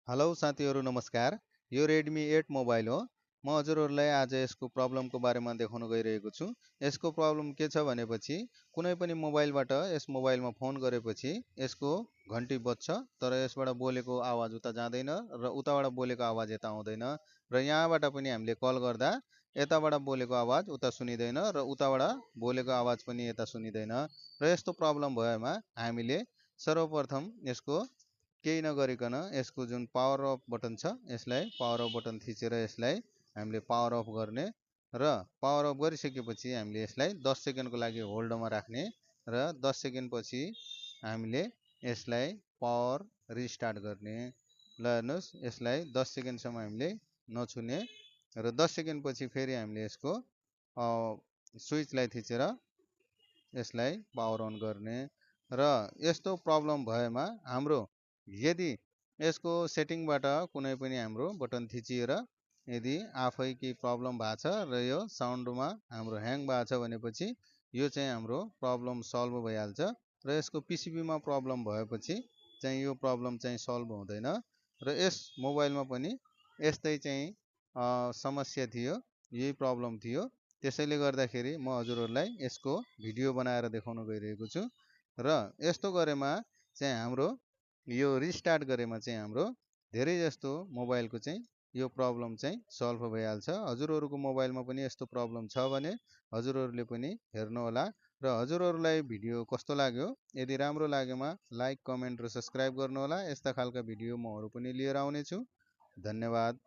Hello साथीहरू नमस्कार। यो Redmi 8 मोबाइल हो। म हजुरहरूलाई आज यसको प्रब्लमको बारेमा देखाउन गइरहेको छु। यसको प्रब्लम के छ भनेपछि कुनै पनि मोबाइलबाट यस मोबाइलमा फोन गरेपछि यसको घन्टी बज्छ, तर यसबाट बोलेको आवाज उता जाँदैन र उताबाट बोलेको आवाज यता आउँदैन र यहाँबाट पनि हामीले कल गर्दा यताबाट बोलेको आवाज उता सुनिँदैन र उताबाट बोलेको आवाज पनि यता सुनिँदैन र यस्तो प्रब्लम भएमा हामीले सर्वप्रथम यसको केही नगरिकन यसको जुन पावर अफ बटन छ यसलाई पावर अफ बटन थिचेर यसलाई हामीले पावर अफ गर्ने र पावर अफ गरिसकेपछि हामीले यसलाई 10 सेकेन्डको लागि होल्डमा राख्ने र 10 सेकेन्ड पछि हामीले यसलाई पावर रिस्टार्ट गर्ने। ल हेर्नुहोस्, यसलाई 10 सेकेन्डसम्म हामीले नछुने र 10 सेकेन्ड पछि फेरि हामीले यसको स्विचलाई थिचेर यसलाई पावर अन गर्ने र यस्तो प्रब्लम भएमा हाम्रो यदि यसको सेटिङबाट कुनै पनि हाम्रो बटन थिचिएर यदि आफै केही प्रब्लम भएको छ र यो साउन्डमा हाम्रो ह्याङ भएको छ भनेपछि यो चाहिँ हाम्रो प्रब्लम सल्भ भइहाल्छ र यसको पिसिबीमा प्रब्लम भएपछि चाहिँ यो प्रब्लम चाहिँ सल्भ हुँदैन र यस मोबाइलमा पनि यस्तै चाहिँ समस्या थियो, यही प्रब्लम थियो। त्यसैले गर्दाखेरि म हजुरहरूलाई यसको भिडियो बनाएर देखाउन गइरहेको छु र यस्तो गरेमा चाहिँ हाम्रो यो रिस्टार्ट गरेमा चाहिँ हाम्रो धेरै जस्तो मोबाइलको चाहिँ यो प्रब्लम चाहिँ सल्भ भइहाल्छ। हजुरहरूको मोबाइलमा पनि यस्तो प्रब्लम छ भने हजुरहरूले पनि हेर्नुहोला र हजुरहरूलाई भिडियो कस्तो लाग्यो, यदि राम्रो लागेमा लाइक, कमेन्ट र सब्सक्राइब गर्नुहोला। यस्ता खालका भिडियो म अरू पनि लिएर आउनेछु। धन्यवाद।